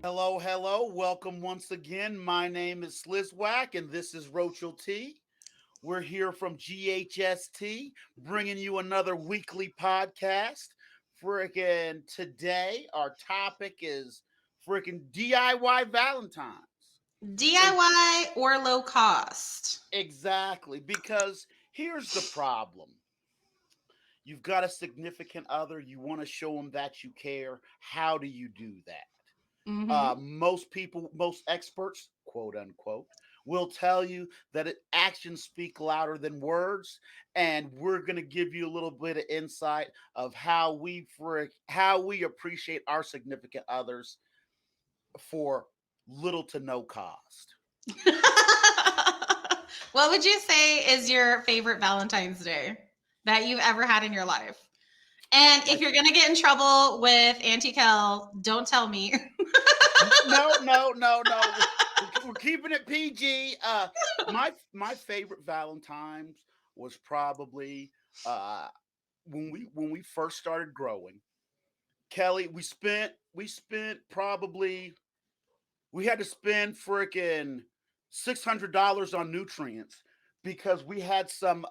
Hello, hello. Welcome once again. My name is Slizwack, and this is Rochel T. We're here from GHST, bringing you another weekly podcast. Freaking today, our topic is freaking DIY Valentine's. And DIY or low cost? exactly, because here's the problem. You've got a significant other, you want to show them that you care. How do you do that? Mm-hmm. Most people, most experts, quote unquote, will tell you that actions speak louder than words, and we're going to give you a little bit of insight of how we appreciate our significant others for little to no cost. What would you say is your favorite Valentine's Day that you've ever had in your life? And My if you're gonna get in trouble with Auntie Kel, don't tell me. no. We're keeping it PG. My favorite Valentine's was probably uh when we first started growing. Kelly, we spent probably we had to spend freaking $600 on nutrients because we had some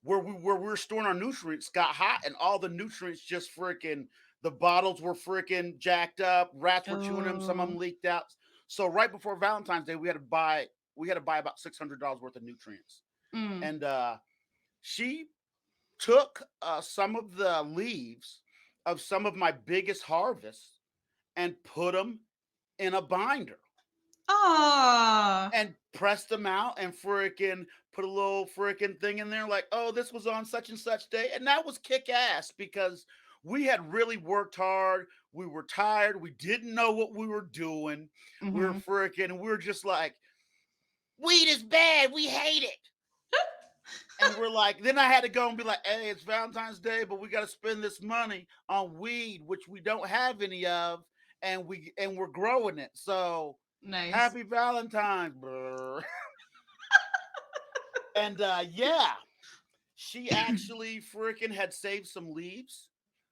where we were storing our nutrients got hot and all the nutrients just freaking the bottles were freaking jacked up, rats were chewing them, some of Oh. them leaked out. So right before Valentine's Day, we had to buy about $600 worth of nutrients. Mm. And she took some of the leaves of some of my biggest harvests and put them in a binder Aw. and pressed them out and freaking put a little freaking thing in there like, oh, this was on such and such day. And that was kick ass because we had really worked hard. We were tired. We didn't know what we were doing. We were Mm-hmm. freaking, we were just like, weed is bad. We hate it. And we're like, then I had to go and be like, hey, it's Valentine's Day, but we got to spend this money on weed, which we don't have any of, and we're growing it. So Nice. happy Valentine's, brr. And yeah, she actually freaking had saved some leaves,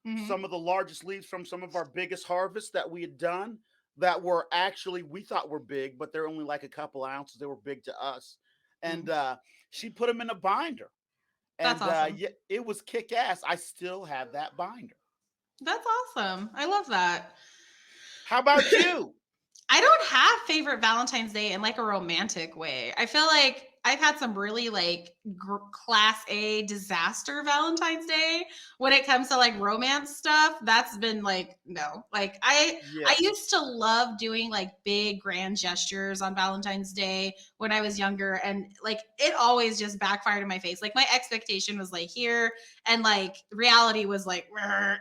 Mm-hmm. some of the largest leaves from some of our biggest harvests that we had done that were actually we thought were big, but they're only like a couple ounces. They were big to us, and Mm. she put them in a binder. That's And awesome. yeah, it was kick ass. I still have that binder. That's awesome. I love that. How about you? I don't have favorite Valentine's Day in like a romantic way. I feel like I've had some really like class A disaster Valentine's Day when it comes to like romance stuff. That's been like no. Like I Yeah. used to love doing like big grand gestures on Valentine's Day when I was younger, and like it always just backfired in my face. Like my expectation was like here, and like reality was like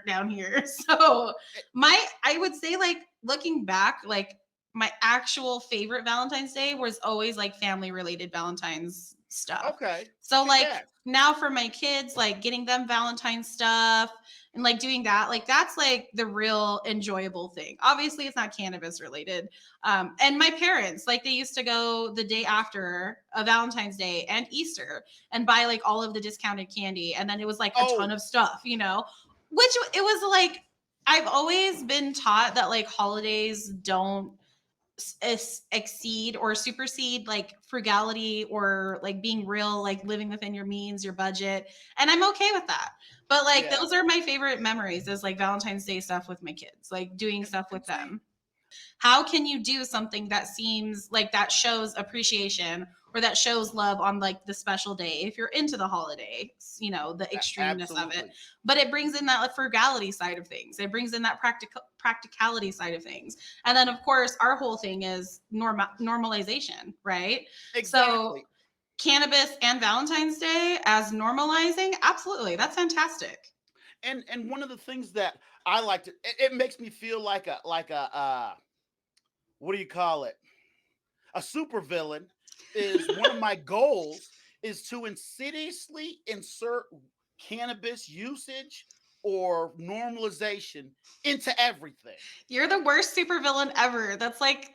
down here. So my I would say like looking back, like my actual favorite Valentine's Day was always like family related Valentine's stuff. Okay. So Kick like ass. now for my kids, like getting them Valentine's stuff and like doing that, like that's like the real enjoyable thing. Obviously, it's not cannabis related. And my parents, like they used to go the day after a Valentine's Day and Easter and buy like all of the discounted candy, and then it was like a ton Oh, of stuff, you know, which it was like I've always been taught that like holidays don't exceed or supersede like frugality or like being real, like living within your means, your budget, and I'm okay with that. But like yeah. those are my favorite memories is like Valentine's Day stuff with my kids, like doing And, stuff and with see, them. How can you do something that seems like that shows appreciation or that shows love on like the special day if you're into the holidays, you know, the extremeness of it, absolutely. but it brings in that like, frugality side of things, it brings in that practicality side of things, and then of course our whole thing is normalization, right? So Exactly. cannabis and Valentine's Day as normalizing, absolutely, that's fantastic. And one of the things that I like to it makes me feel like a what do you call it? A supervillain is one of my goals is to insidiously insert cannabis usage or normalization into everything. You're the worst supervillain ever. That's like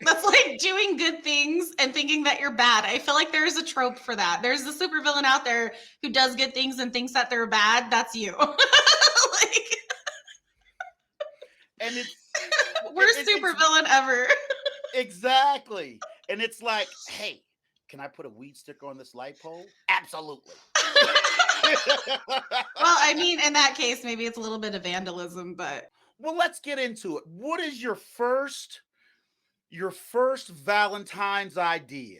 doing good things and thinking that you're bad. I feel like there's a trope for that. There's a supervillain out there who does good things and thinks that they're bad. That's you. Like And it's Worst it's supervillain ever. exactly. And it's like, hey, can I put a weed sticker on this light pole? Absolutely. Well, I mean, in that case, maybe it's a little bit of vandalism, but Well, let's get into it. What is your first Valentine's idea?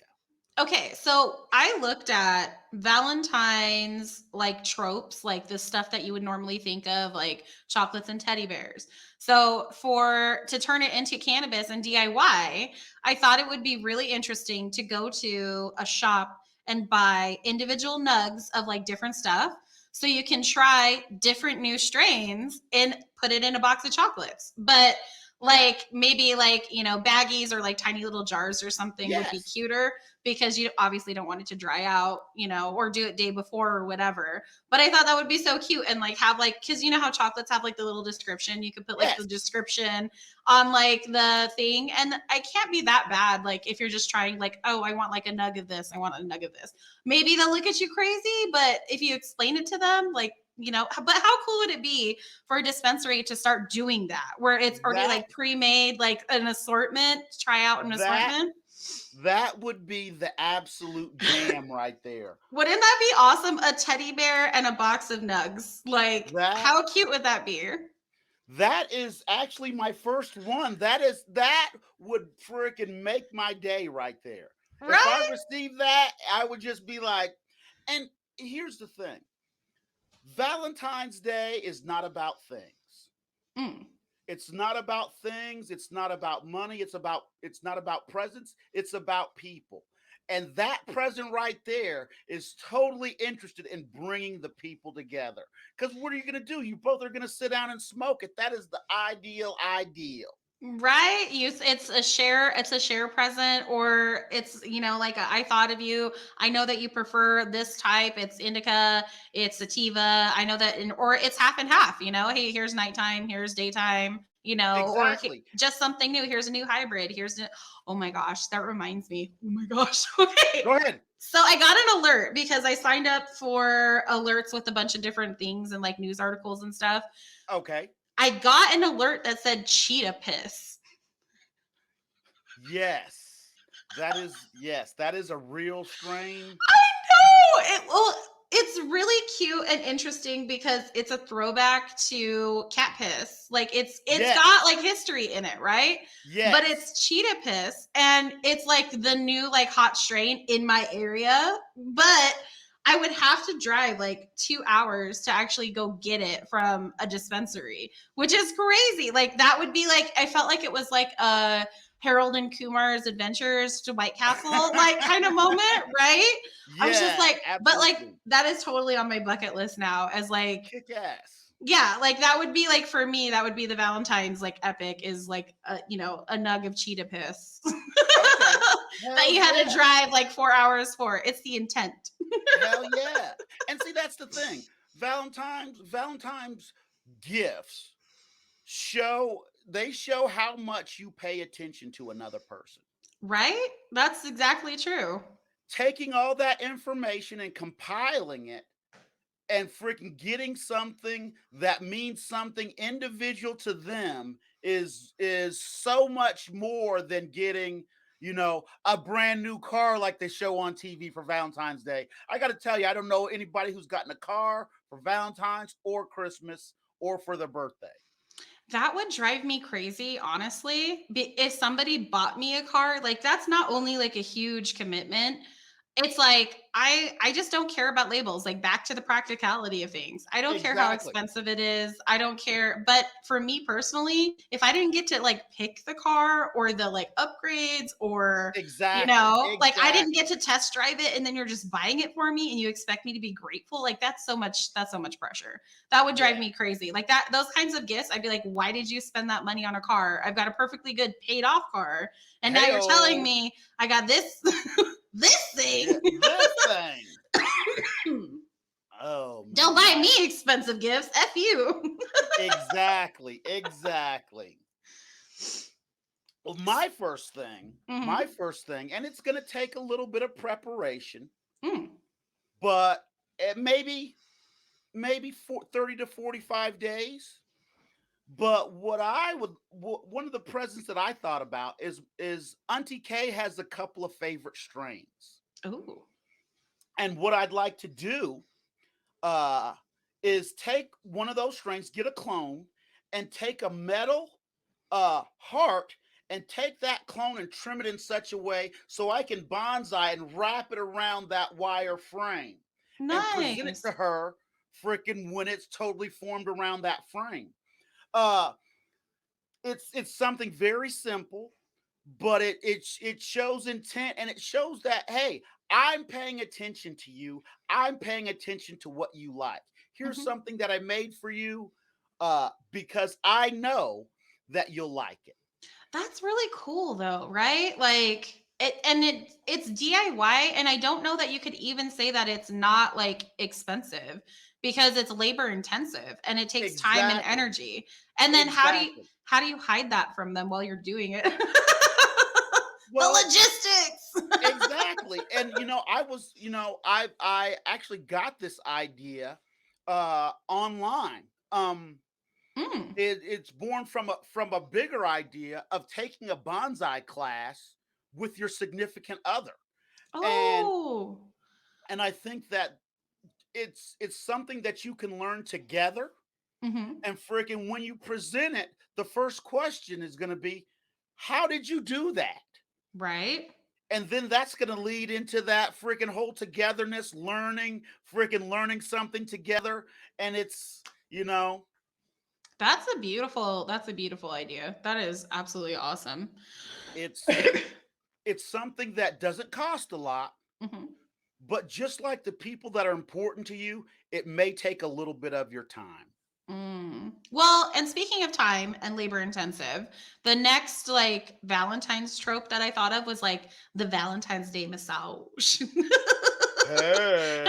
okay, so I looked at Valentine's like tropes, like the stuff that you would normally think of, like chocolates and teddy bears. So for to turn it into cannabis and DIY, I thought it would be really interesting to go to a shop and buy individual nugs of like different stuff. So you can try different new strains and put it in a box of chocolates. But like maybe like, baggies or like tiny little jars or something would be Yes. cuter because you obviously don't want it to dry out, or do it day before or whatever. But I thought that would be so cute and like have like, because you know how chocolates have like the little description. You could put like the Yes. description on like the thing, and I can't be that bad. Like if you're just trying, like, oh, I want like a nug of this, I want a nug of this. Maybe they'll look at you crazy, but if you explain it to them, like. But how cool would it be for a dispensary to start doing that, where it's already That like pre-made, like an assortment, try out an that assortment? that would be the absolute jam right there. Wouldn't that be awesome? A teddy bear and a box of nugs. Like, That how cute would that be? that is actually my first one. That would freaking make my day right there. If I Right? received that, I would just be like, and here's the thing. Valentine's Day is not about things. Mm. It's not about things, it's not about money, it's not about presents, it's about people. And that present right there is totally interested in bringing the people together. Cuz what are you going to do? You both are going to sit down and smoke it. That is the ideal. Right? It's a share present, or it's, like I thought of you. I know that you prefer this type. It's indica, it's sativa. I know that, or it's half and half, hey, here's nighttime, here's daytime, or Exactly. just something new. Here's a new hybrid. Oh my gosh, that reminds me. Oh my gosh. Okay. Go ahead. So I got an alert because I signed up for alerts with a bunch of different things and like news articles and stuff. Okay. I got an alert that said cheetah piss. Yes. That is a real strain. I know. It's really cute and interesting because it's a throwback to cat piss. Like it's got Yes. like history in it, right? But Yes. it's cheetah piss, and it's like the new like hot strain in my area. But I would have to drive like 2 hours to actually go get it from a dispensary, which is crazy. Like that would be like I felt like it was like a Harold and Kumar's Adventures to White Castle, like kind of moment, right? I was just Yeah, like, but like absolutely. that is totally on my bucket list now as like, Kick ass. yeah, like that would be like for me, that would be the Valentine's like epic is like a nug of cheetah piss Okay. that Hell you had to yeah. drive like 4 hours for. It's the intent. Hell yeah. And see, that's the thing. Valentine's gifts show how much you pay attention to another person. Right? That's exactly true. Taking all that information and compiling it and freaking getting something that means something individual to them is so much more than getting a brand new car like they show on TV for Valentine's Day. I got to tell you, I don't know anybody who's gotten a car for Valentine's or Christmas or for their birthday. That would drive me crazy, honestly. If somebody bought me a car, like that's not only like a huge commitment. It's like I just don't care about labels. Like back to the practicality of things. I don't care how Exactly. expensive it is. I don't care. But for me personally, if I didn't get to like pick the car or the like upgrades or Exactly. like I didn't get Exactly. to test drive it and then you're just buying it for me and you expect me to be grateful, like that's so much pressure. That would drive Yeah. me crazy. Like that, those kinds of gifts, I'd be like, why did you spend that money on a car? I've got a perfectly good paid off car. And now you're telling Heyo. me I got this this Yeah, thing. this thing. Oh Don't man, buy me expensive gifts. F you. exactly, exactly. Well, my Hmm. first thing, and it's going to take a little bit of preparation, Mm. but maybe 30 to 45 days. But one of the presents that I thought about is Auntie K has a couple of favorite strains, Ooh. and what I'd like to do uh, is take one of those strains, get a clone, and take a metal heart and take that clone and trim it in such a way so I can bonsai and wrap it around that wire frame and present it to Nice. her freaking when it's totally formed around that frame. Uh, it's something very simple, but it shows intent and it shows that hey, I'm paying attention to you. I'm paying attention to what you like. Here's Mhm. something that I made for you because I know that you'll like it. That's really cool though, right? Like it's DIY and I don't know that you could even say that it's not like expensive because it's labor intensive and it takes time and Exactly. energy. And then Exactly. how do you hide that from them while you're doing it? The Well, logistics. exactly. And I was, I actually got this idea online. Mm. It's born from a bigger idea of taking a bonsai class with your significant other. And Oh. and I think that it's something that you can learn together. Mhm. And freaking when you present it, the first question is going to be, how did you do that? Right? And then that's going to lead into that freaking whole togetherness, freaking learning something together. And That's a beautiful idea. That is absolutely awesome. it's it's something that doesn't cost a lot, Mhm. but just like the people that are important to you, it may take a little bit of your time. Mm. Well, and speaking of time and labor intensive, the next like Valentine's trope that I thought of was like the Valentine's Day massage. Hey.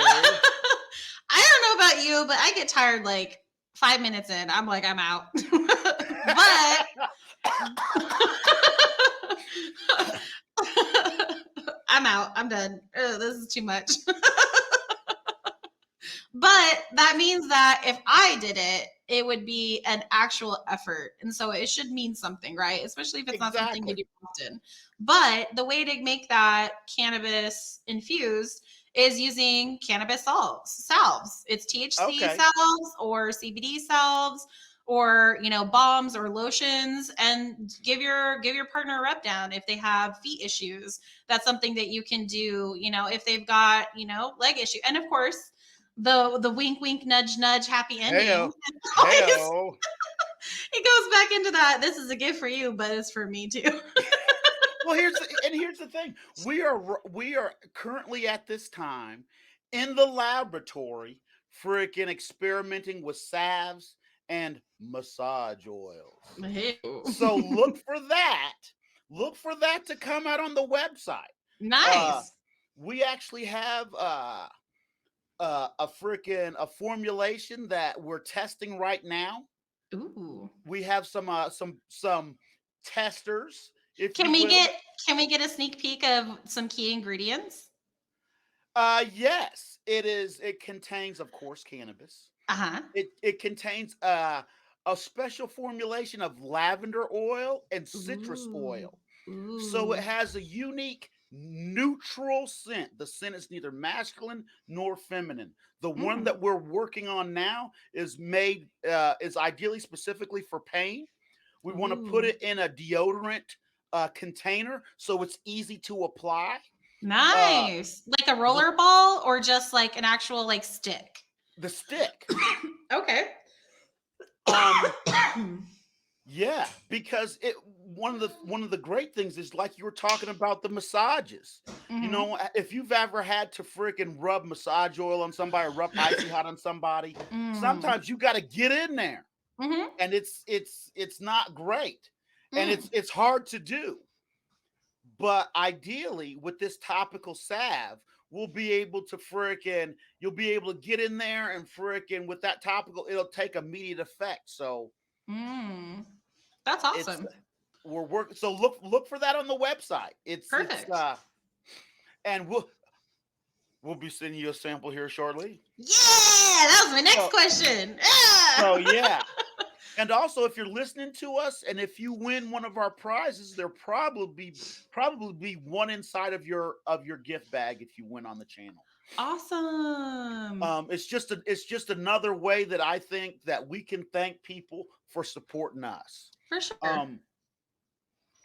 I don't know about you, but I get tired like 5 minutes in. I'm like, I'm out. But I'm out. I'm done. Ugh, this is too much. But that means that if I did it, it would be an actual effort. And so it should mean something, right? Especially if it's not something you Exactly. do often. But the way to make that cannabis infused is using cannabis salves. It's THC Okay. salves or CBD salves or balms or lotions, and give your partner a rub down if they have feet issues. That's something that you can do, if they've got leg issue. And of course, the wink wink nudge nudge happy ending Heyo. always Heyo. it goes back into that this is a gift for you but it's for me too. Well, here's the thing. We are currently at this time in the laboratory freaking experimenting with salves and massage oils. So Ew. Look for that to come out on the website. Uh Nice. we actually have a formulation that we're testing right now. Ooh. We have some testers, if can you we will. get can we get a sneak peek of some key ingredients? Yes, it contains, of course, cannabis. Uh-huh. It contains a special formulation of lavender oil and citrus Ooh. oil. So it Ooh. has a unique neutral scent. The scent is neither masculine nor feminine. The one Mm. that we're working on now is ideally specifically for pain. We want to put Ooh. it in a deodorant container so it's easy to apply. Uh, Nice. Like a the roller ball or just like an actual like stick? the stick. Okay. Um, yeah, because it one of the great things is like you were talking about the massages. Hmm. If you've ever had to freaking rub massage oil on somebody or rub icy hot on somebody, Mm. sometimes you got to get in there, Hmm. and it's not great, and Mm. it's hard to do. But ideally, with this topical salve, you'll be able to get in there and freaking with that topical, it'll take immediate effect. So Mm. That's it's awesome. we're working. So look for that on the website. It's Perfect. and we'll be sending you a sample here shortly. Yeah, that was my next So question. so Yeah. yeah. And also, if you're listening to us, and if you win one of our prizes, there probably be one inside of your gift bag if you win on the channel. Awesome. It's just another way that I think that we can thank people for supporting us. For sure. Um,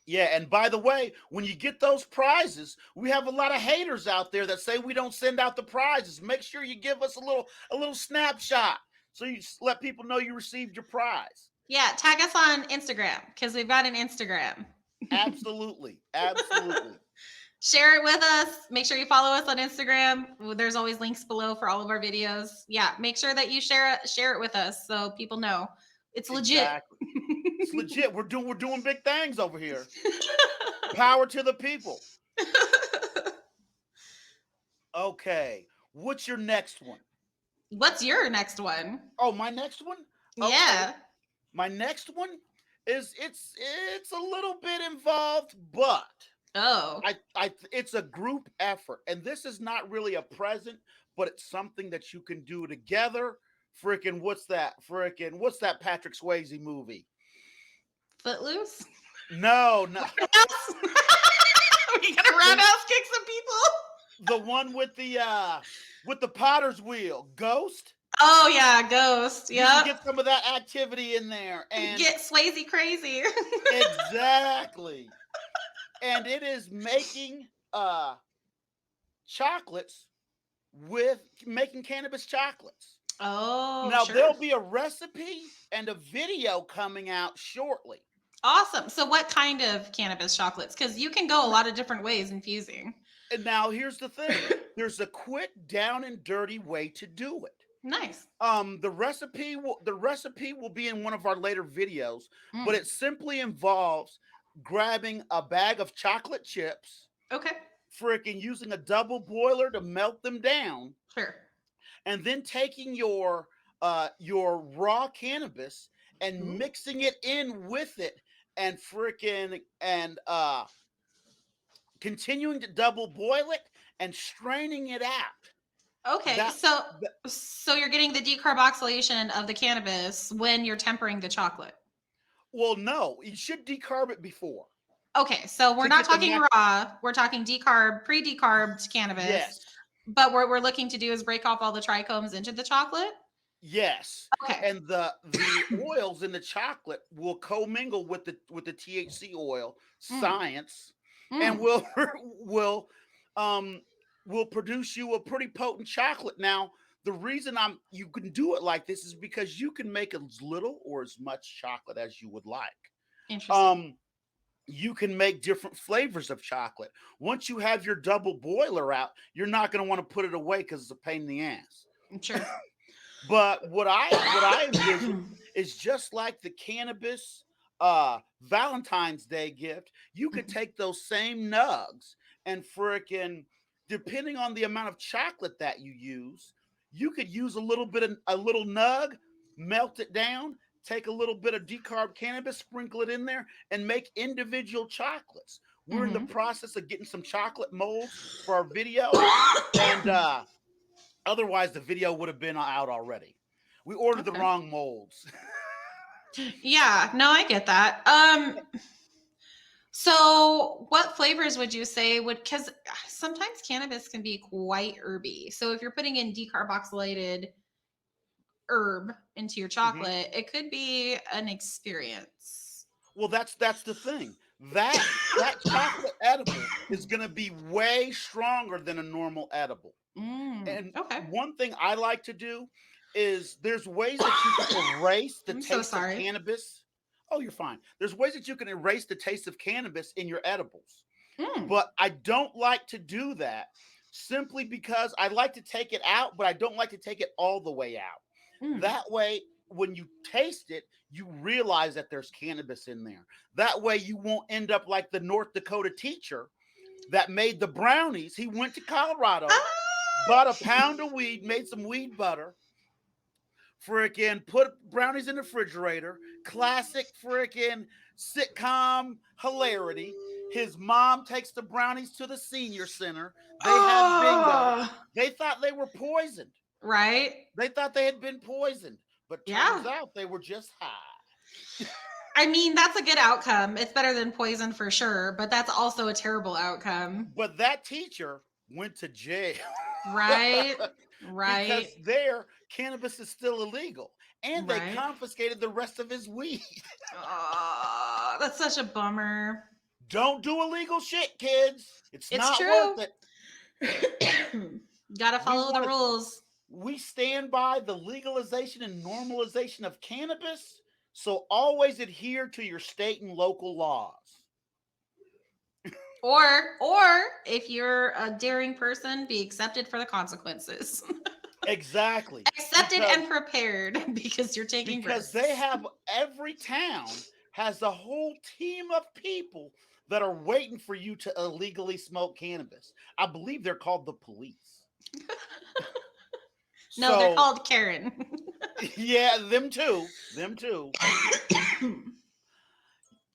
yeah, and by the way, when you get those prizes, we have a lot of haters out there that say we don't send out the prizes. Make sure you give us a little snapshot so you let people know you received your prize. Yeah, tag us on Instagram because we've got an Instagram. Absolutely, absolutely. Share it with us. Make sure you follow us on Instagram. There's always links below for all of our videos. Yeah, make sure that you share it with us so people know it's legit. Exactly. It's legit. We're doing big things over here. Power to the people. Okay. What's your next one? What's your next one? Oh, my next one? Okay. Yeah. My next one is it's a little bit involved, but Oh. I it's a group effort, and this is not really a present, but it's something that you can do together. What's that Patrick Swayze movie? Footloose? No, no. Roundhouse? Are you gonna The roundhouse kick some people? the one with the potter's wheel, Ghost. Oh yeah, Ghost. You can Yep. get some of that activity in there, and Get Swayze crazy. exactly. And it is making chocolates with making cannabis chocolates. Oh, Now sure. there'll be a recipe and a video coming out shortly. Awesome. So what kind of cannabis chocolates? Because you can go a lot of different ways infusing. And now here's the thing. There's a quick down and dirty way to do it. Nice. The recipe will be in one of our later videos, but Mm. it simply involves grabbing a bag of chocolate chips, Okay. freaking using a double boiler to melt them down, Sure. and then taking your raw cannabis and Ooh. mixing it in with it, and freaking and continuing to double boil it and straining it out. Okay. That, So that so you're getting the decarboxylation of the cannabis when you're tempering the chocolate. well, no, you should decarb it before Okay, so we're to not get the talking natural. raw. We're talking pre-decarbed cannabis. Yes, But what we're looking to do is break off all the trichomes into the chocolate. yes, Okay. and the oils in the chocolate will commingle with the THC oil, Mm, science, and mm. will um will produce you a pretty potent chocolate. Now, the reason you can do it like this is because you can make as little or as much chocolate as you would like. Interesting. Um, you can make different flavors of chocolate. Once you have your double boiler out, you're not going to want to put it away because it's a pain in the ass. Sure. But what I envision is just like the cannabis Valentine's Day gift. You could take those same nugs and frickin' depending on the amount of chocolate that you could use a little nug, melt it down, take a little bit of decarb cannabis, sprinkle it in there, and make individual chocolates. We're in the Hmm. process of getting some chocolate molds for our video, and otherwise, the video would have been out already. We ordered the Okay. wrong molds. Yeah, no, I get that. So what flavors would you say would, because sometimes cannabis can be quite herby. So if you're putting in decarboxylated herb into your Mhm. chocolate, it could be an experience. Well, that's the thing. That chocolate edible is going to be way stronger than a normal edible. And Okay. one thing I like to do is there's ways that you can erase the I'm so taste of sorry. cannabis. Oh, you're fine. There's ways that you can erase the taste of cannabis in your edibles. Mm, But I don't like to do that simply because I like to take it out, but I don't like to take it all the way out. mm. That way, when you taste it, you realize that there's cannabis in there. That way, you won't end up like the North Dakota teacher that made the brownies. He went to Colorado, bought a Ah! pound of weed, made some weed butter, freaking put brownies in the refrigerator. Classic freaking sitcom hilarity. His mom takes the brownies to the senior center. They have bingo. Oh, They thought they were poisoned. right? They thought they had been poisoned, but Yeah. turns out they were just high. I mean, that's a good outcome. It's better than poison for sure, but that's also a terrible outcome. But that teacher went to jail Right? Right? because there cannabis is still illegal, and they Right? confiscated the rest of his weed. Oh, that's such a bummer. Don't do illegal shit, kids. It's It's not worth true. it. Gotta We follow the want to rules. we stand by the legalization and normalization of cannabis, so always adhere to your state and local laws. Or if you're a daring person, be accepted for the consequences. Exactly. Accepted and Because prepared because you're taking they risks. have every town has a whole team of people that are waiting for you to illegally smoke cannabis. I believe they're called the police. No, they're So, called Karen. yeah, them too. Them too.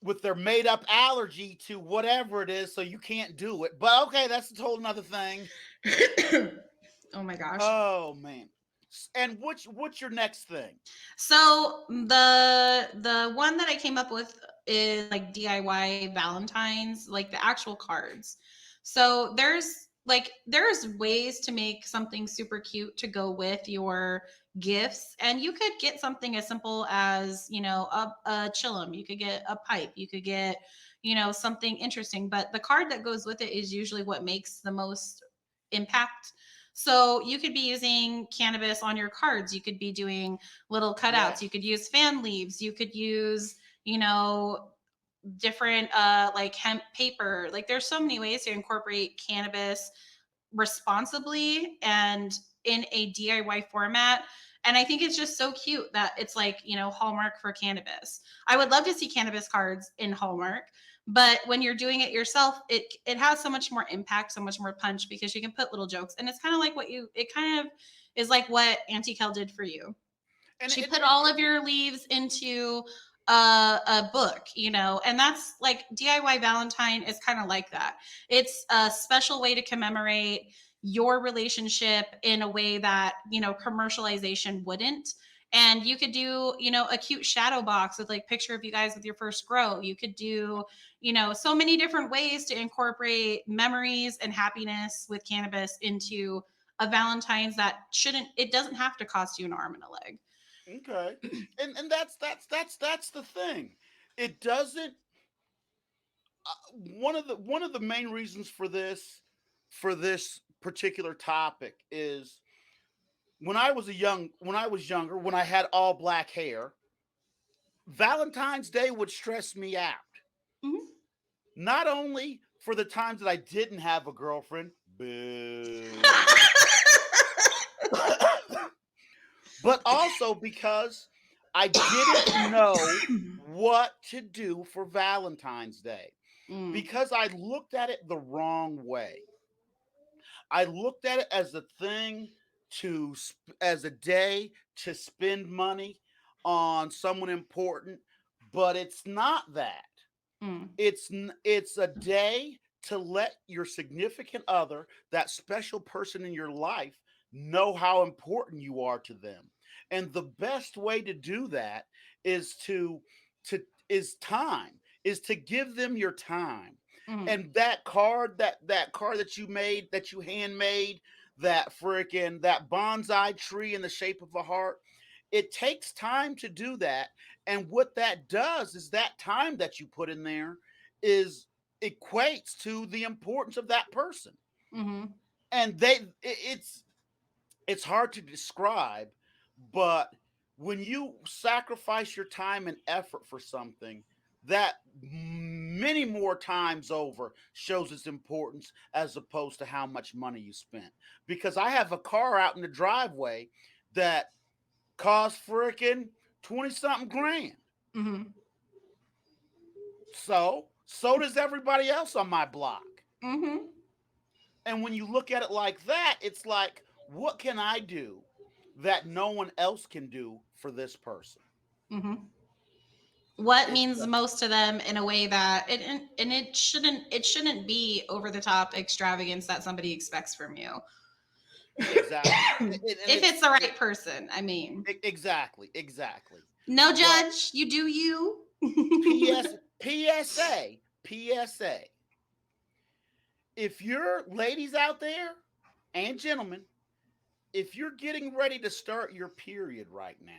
With their made up allergy to whatever it is, so you can't do it. But okay, that's a whole another thing. Oh my gosh. Oh man. And what's your next thing? So the one that I came up with is like DIY Valentines, like the actual cards. So there's ways to make something super cute to go with your gifts, and you could get something as simple as a chillum. You could get a pipe. You could get something interesting, but the card that goes with it is usually what makes the most impact. So you could be using cannabis on your cards. You could be doing little cutouts. You Yes. could use fan leaves. You could use, different like hemp paper. Like there's so many ways to incorporate cannabis responsibly and in a DIY format. And I think it's just so cute that it's like, Hallmark for cannabis. I would love to see cannabis cards in Hallmark, but when you're doing it yourself, it has so much more impact, so much more punch because you can put little jokes. And it's kind of like it kind of is like what Auntie Kel did for you. And She put all of your leaves into a book, and that's like DIY Valentine is kind of like that. It's a special way to commemorate your relationship in a way that commercialization wouldn't. And you could do a cute shadow box with like picture of you guys with your first grow. You could do so many different ways to incorporate memories and happiness with cannabis into a Valentine's that shouldn't it doesn't have to cost you an arm and a leg. okay. And that's the thing. It doesn't one of the main reasons for this particular topic is when I was younger, when I had all black hair, Valentine's Day would stress me out. Mhm. Not only for the times that I didn't have a girlfriend, boo, but also because I didn't know what to do for Valentine's Day Mm, because I looked at it the wrong way. I looked at it as a thing as a day to spend money on someone important, but it's not that. mm, It's a day to let your significant other, that special person in your life, know how important you are to them. And the best way to do that is to is time, is to give them your time. mm, And that card that you made, that you handmade, that bonsai tree in the shape of a heart, it takes time to do that. And what that does is that time that you put in there is equates to the importance of that person. mhm, And it's hard to describe, but when you sacrifice your time and effort for something, that many more times over shows its importance as opposed to how much money you spent. Because I have a car out in the driveway that cost freaking 20 something grand. mhm, So does everybody else on my block. mhm, And when you look at it like that, it's like, what can I do that no one else can do for this person? mhm. What It's means most to them in a way that and it shouldn't be over the top extravagance that somebody expects from you. exactly, If it's the right person, I mean. exactly, exactly. No But judge. You do you. PSA. If you're ladies out there and gentlemen, if you're getting ready to start your period right now,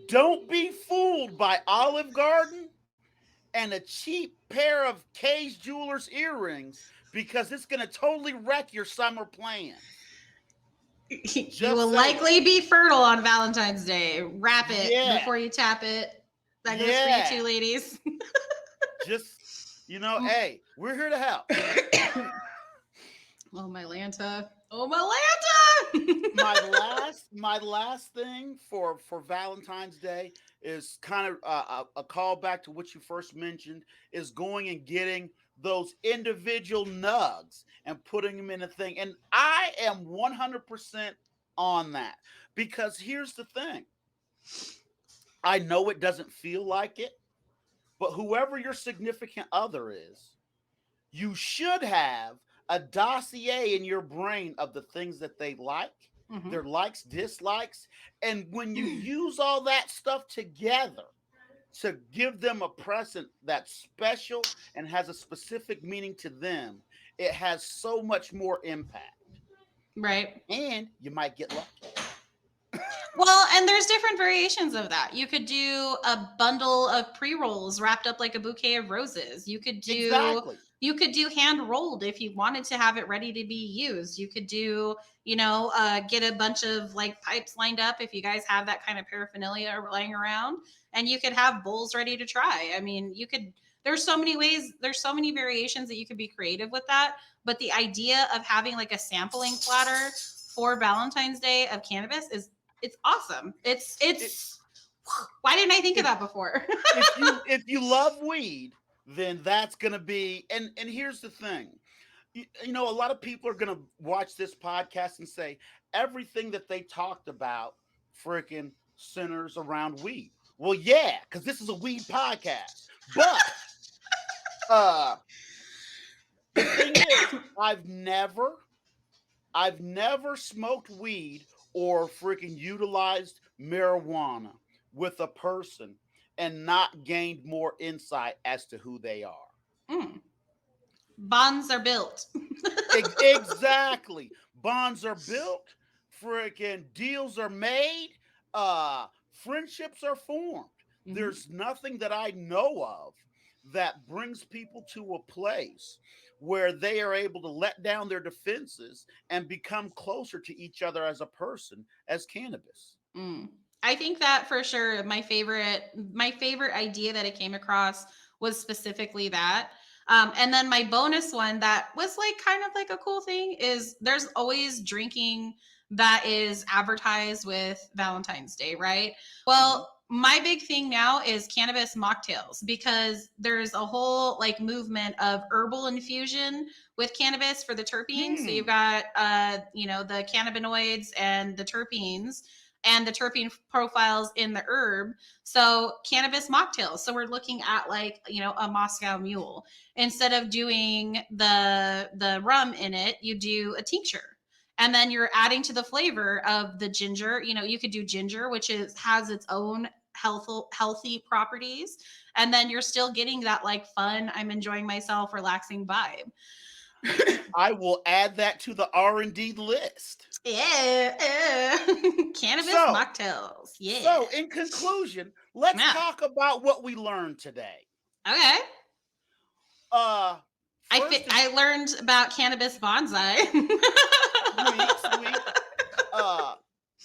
don't be fooled by Olive Garden and a cheap pair of Kay's Jewelers earrings because it's going to totally wreck your summer plans. You Just will saying. likely be fertile on Valentine's Day. Wrap it Yeah. before you tap it. That goes for you Yeah. too, ladies. Just, hey, we're here to help. Oh my Lanta. Oh my Lanta. My last thing for Valentine's Day is kind of a callback to what you first mentioned, is going and getting those individual nugs and putting them in a thing. And I am 100% on that, because here's the thing. I know it doesn't feel like it, but whoever your significant other is, you should have a dossier in your brain of the things that they like, Mhm. their likes, dislikes. And when you use all that stuff together to give them a present that's special and has a specific meaning to them, it has so much more impact. Right. And you might get lucky. Well, and there's different variations of that. You could do a bundle of pre-rolls wrapped up like a bouquet of roses. Exactly. You could do hand rolled if you wanted to have it ready to be used. You could do, get a bunch of like pipes lined up if you guys have that kind of paraphernalia laying around, and you could have bowls ready to try. I mean, you could. There's so many ways. There's so many variations that you could be creative with that. But the idea of having like a sampling platter for Valentine's Day of cannabis is it's awesome. It, It's why didn't I think of if that before? if you love weed, then that's gonna be. And here's the thing. A lot of people are going to watch this podcast and say everything that they talked about freaking centers around weed. Well, yeah, because this is a weed podcast. But uh the thing is, I've never smoked weed or freaking utilized marijuana with a person and not gained more insight as to who they are. Mm. Bonds are built. Exactly. Bonds are built, freaking deals are made, friendships are formed. Mhm. There's nothing that I know of that brings people to a place where they are able to let down their defenses and become closer to each other as a person as cannabis. Mm. I think that for sure my favorite idea that I came across was specifically that. And then my bonus one that was like kind of like a cool thing is there's always drinking that is advertised with Valentine's Day, right? Mhm. Well, my big thing now is cannabis mocktails because there's a whole like movement of herbal infusion with cannabis for the terpenes. So you've Hmm. got the cannabinoids and the terpene profiles in the herb. So cannabis mocktails. So we're looking at like, a Moscow Mule. Instead of doing the rum in it, you do a tincture. And then you're adding to the flavor of the ginger. You could do ginger, which has its own healthy properties. And then you're still getting that like fun, I'm enjoying myself, relaxing vibe. I will add that to the R&D list. Yeah. Cannabis So, mocktails. Yeah. so in conclusion, let's Yeah. talk about what we learned today. Okay. Uh, first and I learned about cannabis bonsai. sweet. Uh,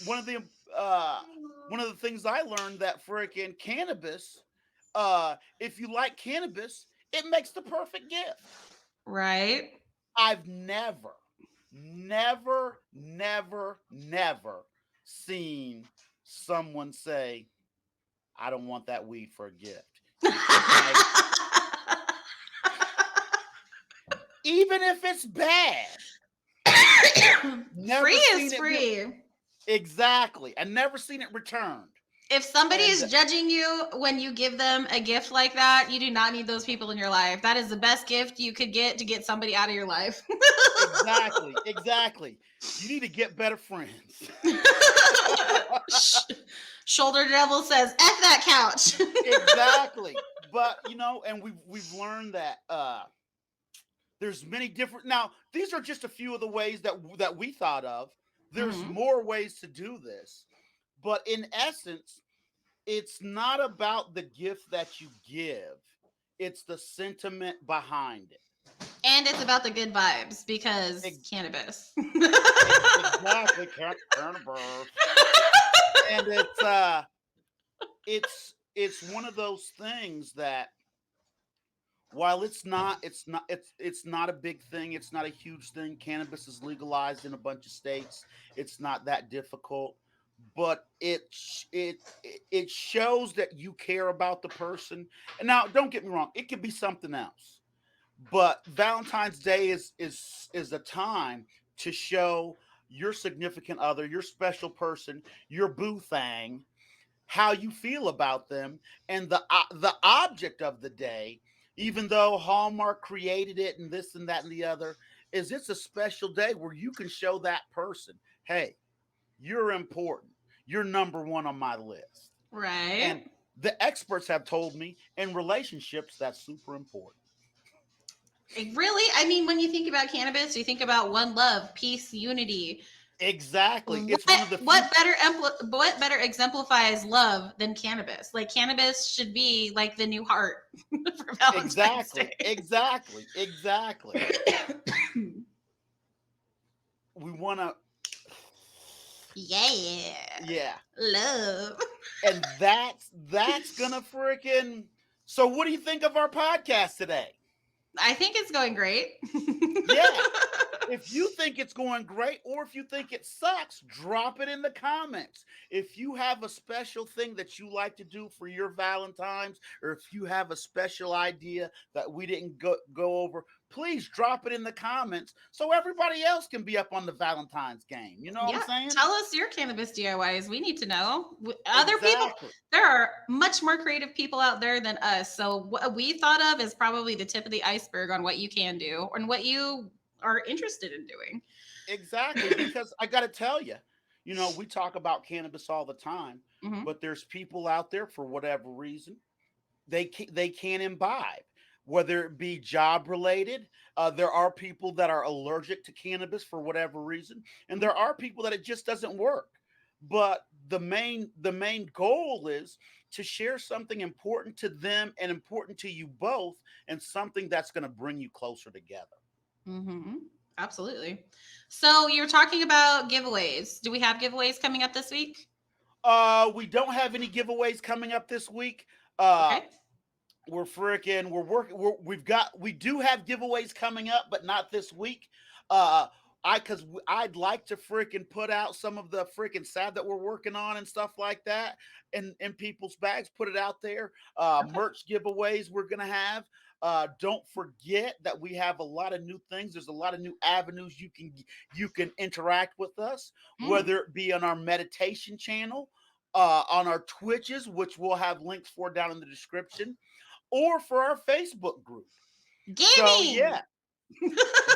one of the uh, one of the things I learned that freaking cannabis, if you like cannabis, it makes the perfect gift. Right. I've never seen someone say, "I don't want that weed for a gift." Like, even if it's bad, Free never seen is it be free. exactly. I never seen it returned. If somebody And is judging you when you give them a gift like that, you do not need those people in your life. That is the best gift you could get to get somebody out of your life. exactly. You need to get better friends. Shoulder devil says, F that couch. Exactly. But and we've learned that there's many different. Now, these are just a few of the ways that we thought of. There's Hmm. more ways to do this, but in essence, it's not about the gift that you give. It's the sentiment behind it. And it's about the good vibes because Ex- cannabis. exactly, cannabis. And it's one of those things that while it's not a big thing, it's not a huge thing. Cannabis is legalized in a bunch of states. It's not that difficult, but it shows that you care about the person. And now, don't get me wrong, it could be something else. But Valentine's Day is a time to show your significant other, your special person, your boo thing, how you feel about them, and the object of the day, even though Hallmark created it and this and that and the other, is it's a special day where you can show that person, hey, you're important. You're number one on my list. Right. And the experts have told me in relationships that's super important. Really? I mean, when you think about cannabis, you think about one love, peace, unity. Exactly. What It's one of the few. what better exemplifies love than cannabis? Like cannabis should be like the new heart for Valentine's Exactly. Day. Exactly. Exactly. We want to. Yeah. Yeah. Love. And that's gonna freaking. So, what do you think of our podcast today? I think it's going great. Yeah. If you think it's going great or if you think it sucks, drop it in the comments. If you have a special thing that you like to do for your Valentine's, or if you have a special idea that we didn't go over, please drop it in the comments so everybody else can be up on the Valentine's game. You know what I'm Yeah. saying? Tell us your cannabis DIYs. We need to know. Other people, Exactly. there are much more creative people out there than us. So what we thought of is probably the tip of the iceberg on what you can do and what you are interested in doing. Exactly. Because I got to tell you, we talk about cannabis all the time, Hmm. but there's people out there for whatever reason they can't imbibe, whether it be job related. There are people that are allergic to cannabis for whatever reason, and there are people that it just doesn't work. But the main goal is to share something important to them and important to you both, and something that's going to bring you closer together. Hmm. Absolutely. So you're talking about giveaways. Do we have giveaways coming up this week? We don't have any giveaways coming up this week. Uh, Okay. we're working we do have giveaways coming up, but not this week. uh I'd like to freaking put out some of the freaking sad that we're working on and stuff like that in people's bags, put it out there. Okay. Merch giveaways we're gonna have. Don't forget that we have a lot of new things. There's a lot of new avenues you can interact with us, Mm. whether it be on our meditation channel, on our Twitches, which we'll have links for down in the description, or for our Facebook group. So Gaming. yeah,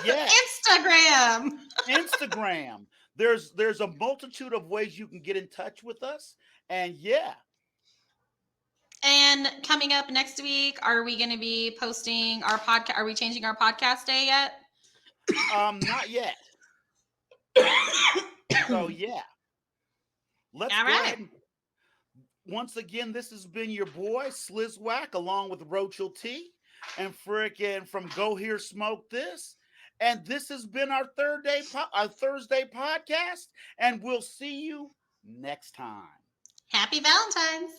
yeah, Instagram. Instagram. There's a multitude of ways you can get in touch with us, and yeah, And coming up next week, are we going to be posting our podcast? Are we changing our podcast day yet? not yet. So yeah, let's All go right. ahead and once again, this has been your boy Slizwack along with Rochel T and frickin' from Go Here Smoke This. And this has been our Thursday podcast, and we'll see you next time. Happy Valentine's.